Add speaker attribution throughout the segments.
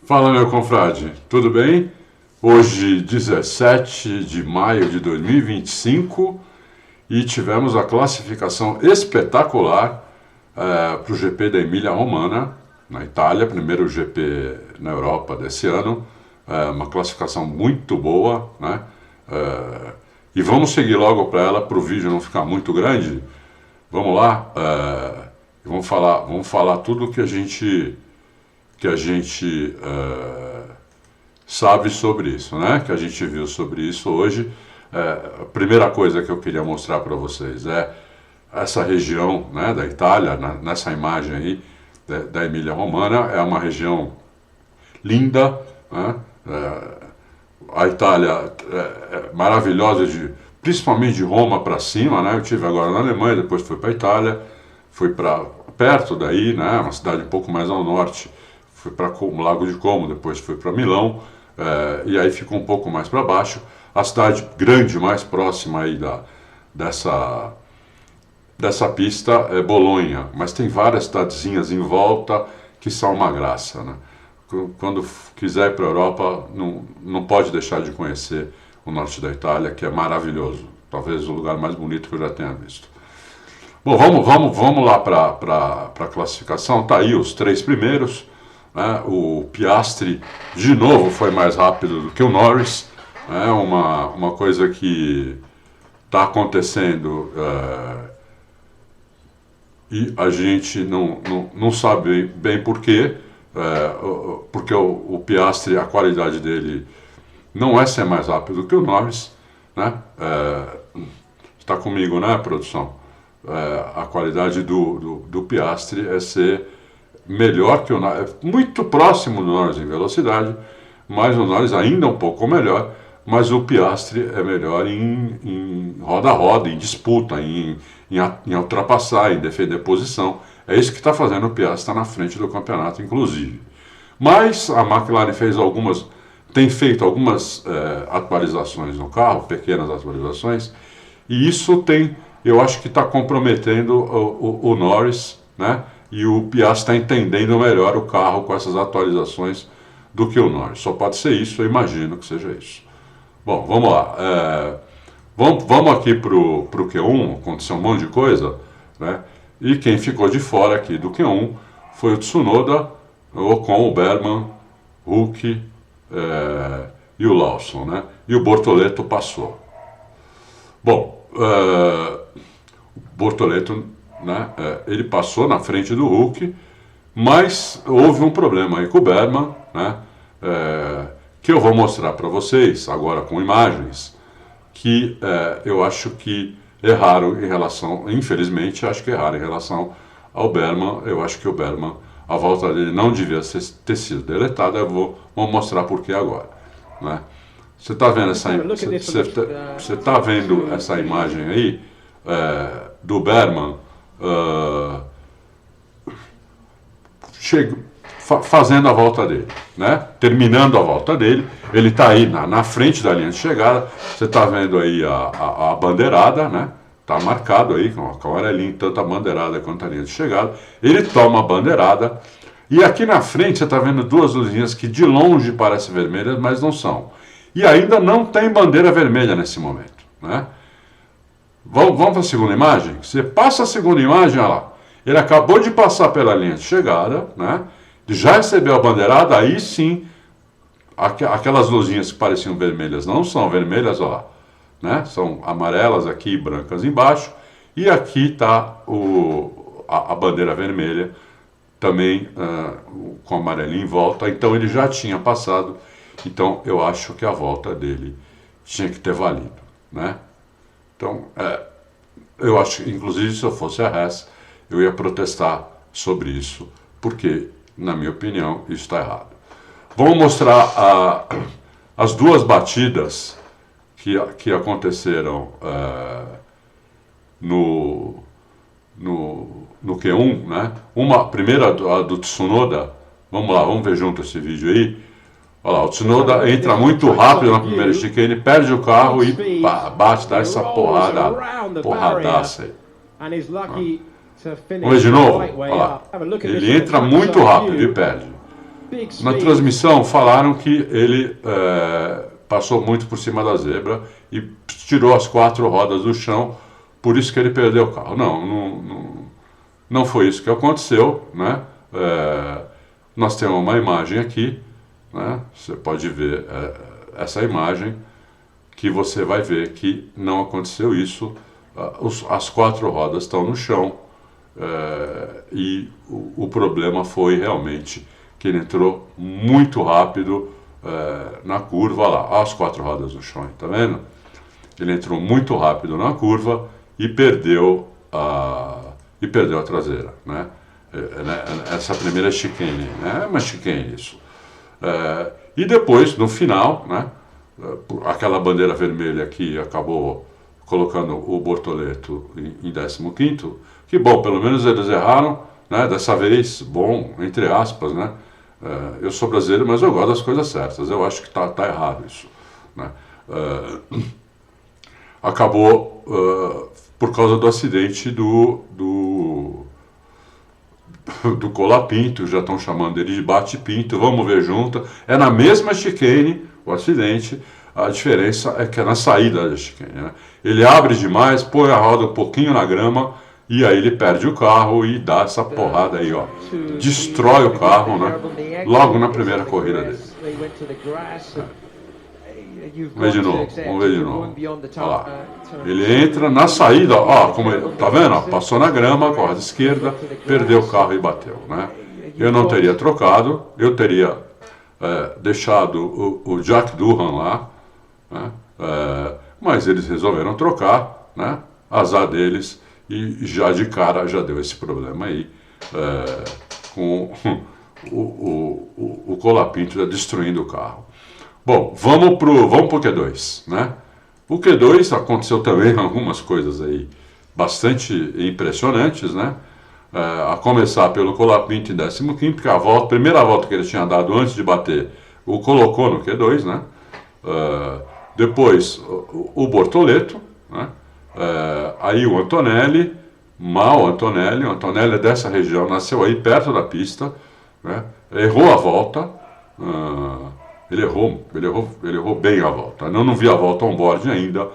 Speaker 1: Fala, meu confrade, tudo bem? Hoje, 17 de maio de 2025, e tivemos a classificação espetacular para o GP da Emília-Romagna, na Itália, primeiro GP na Europa desse ano, uma classificação muito boa, né? E vamos seguir logo para ela, para o vídeo não ficar muito grande. Vamos lá, vamos falar tudo que a gente sabe sobre isso, né? Que a gente viu sobre isso hoje. A primeira coisa que eu queria mostrar para vocês é essa região, né, da Itália, nessa imagem aí da Emília-Romagna. É uma região linda, né? A Itália é maravilhosa, principalmente de Roma para cima, né? Eu estive agora na Alemanha, depois fui para a Itália, fui para perto daí, né? Uma cidade um pouco mais ao norte. Fui para o Lago de Como, depois fui para Milão, e aí ficou um pouco mais para baixo. A cidade grande, mais próxima aí dessa pista é Bolonha, mas tem várias cidadezinhas em volta que são uma graça, né? Quando quiser ir para a Europa, não pode deixar de conhecer o norte da Itália, que é maravilhoso. Talvez o lugar mais bonito que eu já tenha visto. Bom, vamos lá para a classificação. Tá aí os três primeiros. O Piastri, de novo, foi mais rápido do que o Norris. É uma coisa que está acontecendo e a gente não sabe bem por quê. Porque o Piastri, a qualidade dele não é ser mais rápido do que o Norris, né? Está comigo, né, produção? A qualidade do Piastri é ser melhor que o Norris, muito próximo do Norris em velocidade, mas o Norris ainda um pouco melhor, mas o Piastri é melhor em roda a roda, em disputa, em ultrapassar, em defender posição. É isso que está fazendo o Piastri estar na frente do campeonato, inclusive. Mas a McLaren tem feito algumas atualizações no carro, pequenas atualizações, e isso eu acho que está comprometendo o Norris, né? E o Piastri está entendendo melhor o carro com essas atualizações do que o Norris. Só pode ser isso, eu imagino que seja isso. Bom, vamos lá. Vamos aqui para o Q1, aconteceu um monte de coisa, né? E quem ficou de fora aqui do Q1 foi o Tsunoda, o Ocon, o Berman, Hulk e o Lawson, né? E o Bortoleto passou. Bom, o Bortoleto, né, ele passou na frente do Hulk, mas houve um problema aí com o Berman, né, que eu vou mostrar para vocês agora com imagens, que eu acho que erraram em relação, infelizmente, acho que erraram em relação ao Berman. Eu acho que o Berman, a volta dele não devia ter sido deletada. Eu vou mostrar por que agora, né? Você está vendo você tá vendo essa imagem aí do Berman fazendo a volta dele, né? Terminando a volta dele. Ele está aí na frente da linha de chegada. Você está vendo aí a bandeirada, né? Está marcado aí com a amarelinha, tanto a bandeirada quanto a linha de chegada. Ele toma a bandeirada e aqui na frente você está vendo duas luzinhas que de longe parecem vermelhas, mas não são. E ainda não tem bandeira vermelha nesse momento, né? Vamos para a segunda imagem? Você passa a segunda imagem, olha lá. Ele acabou de passar pela linha de chegada, né? Já recebeu a bandeirada, aí sim, aquelas luzinhas que pareciam vermelhas não são vermelhas, olha lá, né? São amarelas aqui e brancas embaixo. E aqui está a bandeira vermelha, também com amarelinho em volta. Então ele já tinha passado. Então eu acho que a volta dele tinha que ter valido, né? Então, eu acho que, inclusive, se eu fosse a Haas, eu ia protestar sobre isso, porque, na minha opinião, isso está errado. Vamos mostrar as duas batidas que aconteceram no Q1, né? A primeira, a do Tsunoda. Vamos lá, vamos ver junto esse vídeo aí. Olha lá, o Tsunoda entra muito rápido na primeira chicane, perde o carro e bate, dá essa porradaça aí. Vamos ver de novo? Olha lá. Ele entra muito rápido e perde. Na transmissão falaram que ele passou muito por cima da zebra e tirou as 4 rodas do chão, por isso que ele perdeu o carro. Não foi isso que aconteceu, né? Nós temos uma imagem aqui, né? Você pode ver essa imagem, que você vai ver que não aconteceu isso. As 4 rodas estão no chão, e o problema foi realmente que ele entrou muito rápido na curva lá. As 4 rodas no chão, tá vendo? Ele entrou muito rápido na curva e perdeu a traseira, né? Essa primeira chicane, né? É uma chicane isso. E depois, no final, né? Aquela bandeira vermelha que acabou colocando o Bortoleto em 15º, que bom, pelo menos eles erraram, né? Dessa vez, bom, entre aspas, né? Eu sou brasileiro, mas eu gosto das coisas certas. Eu acho que tá errado isso, né? Acabou por causa do acidente do Colapinto, já estão chamando ele de Bate-Pinto, vamos ver junto. É na mesma chicane o acidente, a diferença é que é na saída da chicane, né? Ele abre demais, põe a roda um pouquinho na grama, e aí ele perde o carro e dá essa porrada aí, ó. Destrói o carro, né? Logo na primeira corrida dele. Vamos ver de novo. Olha lá. Ele entra na saída, ó, como ele, tá vendo? Ó, passou na grama, com a roda esquerda, perdeu o carro e bateu, né? Eu não teria trocado, eu teria deixado o Jack Doohan lá, né? Mas eles resolveram trocar, né? Azar deles, e já de cara já deu esse problema aí, com o Colapinto destruindo o carro. Bom, vamos pro Q2, né? O Q2 aconteceu também algumas coisas aí bastante impressionantes, né? A começar pelo Colapinto em 15º, que a primeira volta que ele tinha dado antes de bater, o colocou no Q2, né? Depois o Bortoleto, né? Aí o Antonelli, o Antonelli é dessa região, nasceu aí perto da pista, né? Errou a volta, ele errou bem a volta. Eu não vi a volta on-board ainda,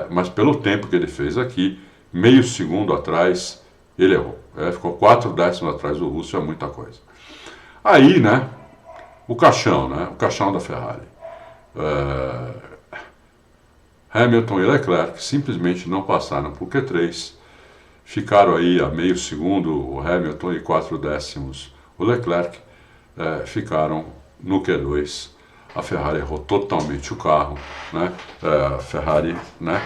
Speaker 1: mas pelo tempo que ele fez aqui, meio segundo atrás, ele errou. Ficou 4 décimos atrás do Russell, é muita coisa. Aí, né, o caixão da Ferrari. Hamilton e Leclerc simplesmente não passaram para o Q3, ficaram aí a meio segundo o Hamilton e 4 décimos o Leclerc, ficaram no Q2. A Ferrari errou totalmente o carro, né? A Ferrari, né?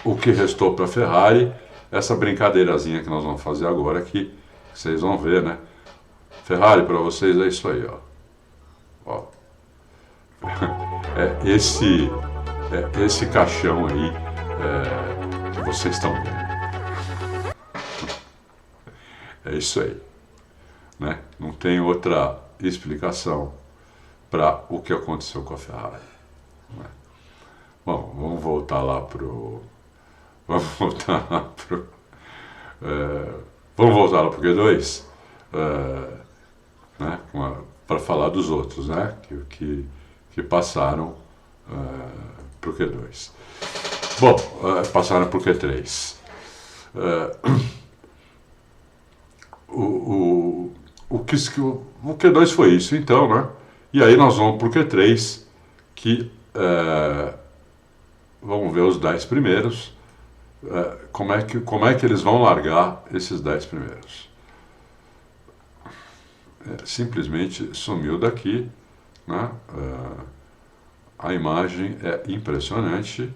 Speaker 1: O que restou para a Ferrari, essa brincadeirazinha que nós vamos fazer agora aqui, vocês vão ver, né? Ferrari, para vocês é isso aí, ó. Esse caixão aí que vocês estão vendo. É isso aí, né? Não tem outra explicação para o que aconteceu com a Ferrari, né? Bom, vamos voltar lá pro Q2, né? Para falar dos outros, né? Que passaram para o Q2. Bom, passaram para o Q3. O Q2 foi isso, então, né? E aí nós vamos para o Q3, que vamos ver os 10 primeiros, como é que eles vão largar esses 10 primeiros. Simplesmente sumiu daqui, né? A imagem é impressionante.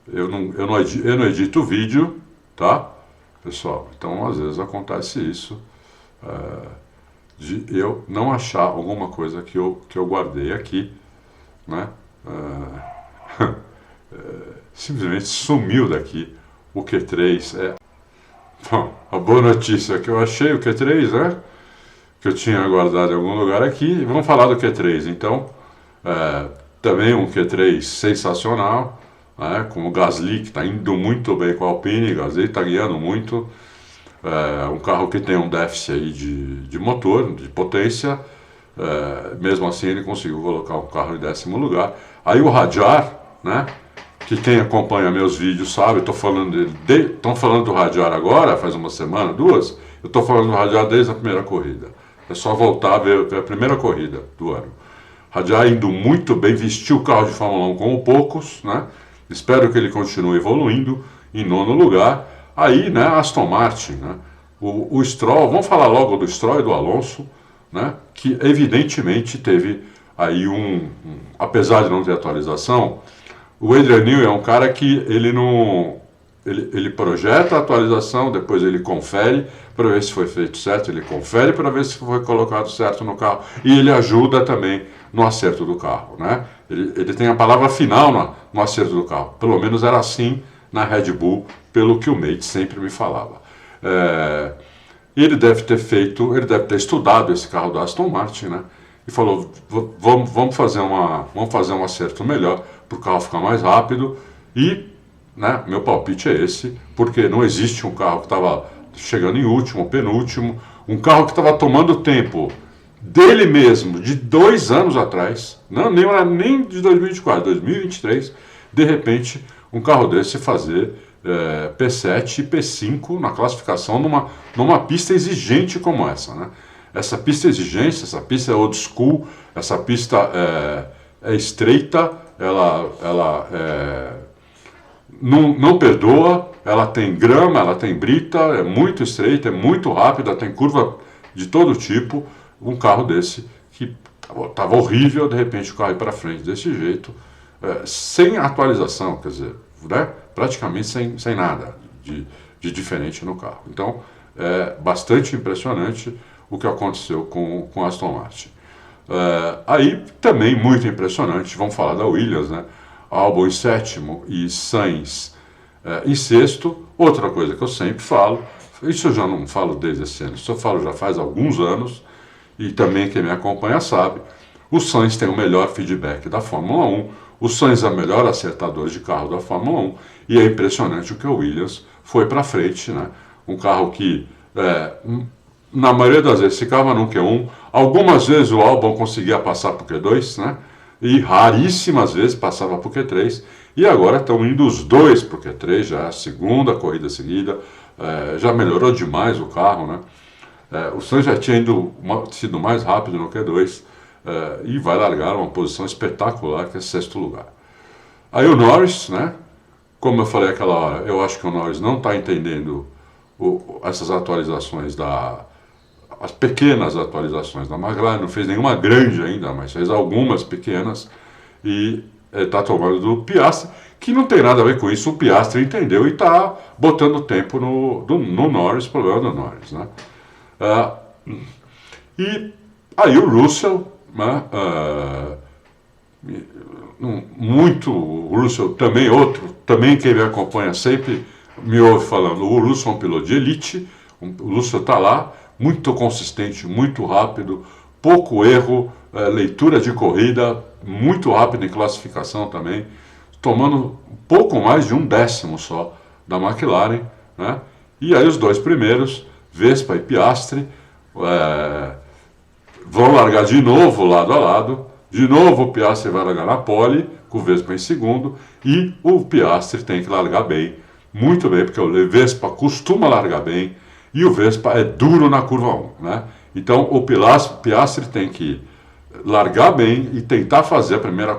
Speaker 1: Eu não edito vídeo, tá, pessoal? Então às vezes acontece isso, de eu não achar alguma coisa que eu guardei aqui, né? Simplesmente sumiu daqui o Q3. Bom, a boa notícia é que eu achei o Q3, né? Que eu tinha guardado em algum lugar aqui. Vamos falar do Q3, então. Também um Q3 sensacional, né? Com o Gasly, que está indo muito bem com a Alpine. Gasly está guiando muito. Um carro que tem um déficit aí de motor, de potência. mesmo assim ele conseguiu colocar um carro em 10º lugar. Aí o Hadjar, né, que quem acompanha meus vídeos sabe, estão falando do Hadjar agora, faz uma semana, 2, eu estou falando do Hadjar desde a primeira corrida. É só voltar a ver a primeira corrida do ano. Hadjar indo muito bem, vestiu o carro de Fórmula 1 como poucos, né? Espero que ele continue evoluindo em 9º lugar. Aí, né, Aston Martin, né? O Stroll, vamos falar logo do Stroll e do Alonso, né? Que evidentemente teve aí apesar de não ter atualização, o Adrian Newey é um cara que ele projeta a atualização, depois ele confere para ver se foi feito certo, ele confere para ver se foi colocado certo no carro, e ele ajuda também no acerto do carro, né? Ele tem a palavra final no acerto do carro, pelo menos era assim na Red Bull, pelo que o Mate sempre me falava. Ele deve ter estudado esse carro da Aston Martin, né? E falou, vamos fazer um acerto melhor para o carro ficar mais rápido. E, né, meu palpite é esse, porque não existe um carro que estava chegando em último, penúltimo, um carro que estava tomando tempo dele mesmo, de 2 anos atrás, não nem de 2024, 2023, de repente, um carro desse fazer P7 e P5 na classificação numa pista exigente como essa, né? Essa pista é exigente, essa pista é old school, essa pista é estreita, ela não perdoa, ela tem grama, ela tem brita, é muito estreita, é muito rápida, tem curva de todo tipo. Um carro desse que estava horrível, de repente o carro ir para frente desse jeito, sem atualização, quer dizer, né? Praticamente sem nada de diferente no carro. Então, é bastante impressionante o que aconteceu com a Aston Martin. Aí, também muito impressionante, vamos falar da Williams, né? Albon em 7º e Sainz em 6º. Outra coisa que eu sempre falo, isso eu já não falo desde esse ano, isso eu falo já faz alguns anos, e também quem me acompanha sabe, o Sainz tem o melhor feedback da Fórmula 1, o Sainz é o melhor acertador de carro da Fórmula 1, e é impressionante o que o Williams foi para frente, né? Um carro que, na maioria das vezes, ficava no Q1, algumas vezes o Albon conseguia passar para o Q2, né? E raríssimas vezes passava para o Q3, e agora estão indo os dois para o Q3, já é a segunda corrida seguida, já melhorou demais o carro, né? O Sainz já tinha sido mais rápido no Q2, e vai largar uma posição espetacular, que é 6º lugar. Aí o Norris, né? Como eu falei aquela hora, eu acho que o Norris não está entendendo essas atualizações as pequenas atualizações da McLaren, não fez nenhuma grande ainda, mas fez algumas pequenas, e está tomando do Piastri, que não tem nada a ver com isso, o Piastri entendeu e está botando tempo no Norris, problema do Norris, né? E aí o Russell, né, o Russell também, também quem me acompanha sempre me ouve falando, o Russell é um piloto de elite, o Russell está lá, muito consistente, muito rápido, pouco erro, leitura de corrida, muito rápido em classificação também, tomando pouco mais de 1/10 só da McLaren, né? E aí os dois primeiros, Vespa e Piastri, vão largar de novo lado a lado, de novo o Piastri vai largar na pole, com o Vespa em segundo, e o Piastri tem que largar bem, muito bem, porque o Vespa costuma largar bem, e o Vespa é duro na curva 1, né? Então o Piastri tem que largar bem e tentar fazer a primeira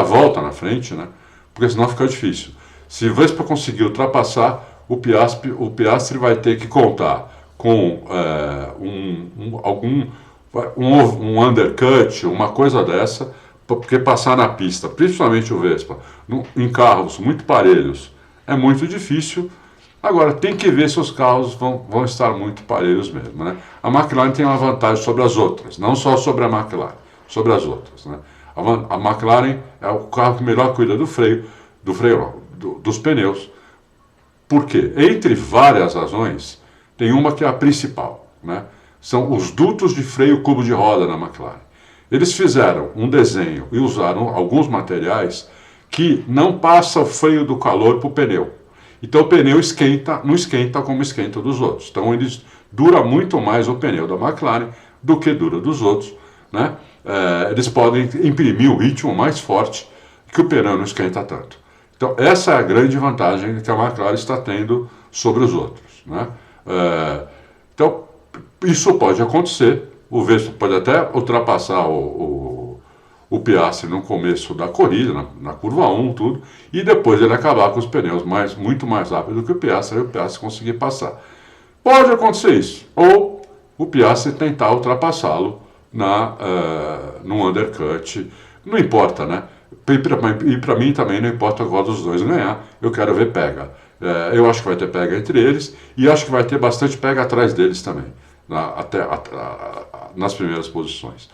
Speaker 1: volta na frente, né? Porque senão fica difícil. Se o Vespa conseguir ultrapassar, o Piastri vai ter que contar com um undercut, uma coisa dessa, porque passar na pista, principalmente o Vespa, em carros muito parelhos, é muito difícil. Agora, tem que ver se os carros vão estar muito parelhos mesmo, né? A McLaren tem uma vantagem sobre as outras, não só sobre a McLaren, sobre as outras, né? A McLaren é o carro que melhor cuida dos pneus. Por quê? Entre várias razões, tem uma que é a principal, né? São os dutos de freio cubo de roda na McLaren. Eles fizeram um desenho e usaram alguns materiais que não passa o freio do calor para o pneu. Então o pneu não esquenta como esquenta dos outros. Então dura muito mais o pneu da McLaren do que dura dos outros. né, eles podem imprimir um ritmo mais forte que o pneu não esquenta tanto. Então, essa é a grande vantagem que a McLaren está tendo sobre os outros, né? Então, isso pode acontecer, o Verstappen pode até ultrapassar o Piastri no começo da corrida, na curva 1, tudo, e depois ele acabar com os pneus muito mais rápido do que o Piastri, e o Piastri conseguir passar. Pode acontecer isso, ou o Piastri tentar ultrapassá-lo num undercut, não importa, né? E para mim também não importa qual dos dois ganhar, eu quero ver pega. Eu acho que vai ter pega entre eles e acho que vai ter bastante pega atrás deles também, nas primeiras posições.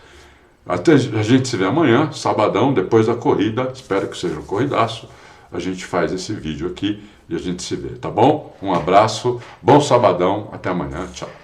Speaker 1: Até a gente se vê amanhã, sabadão, depois da corrida, espero que seja um corridaço. A gente faz esse vídeo aqui e a gente se vê, tá bom? Um abraço, bom sabadão, até amanhã, tchau.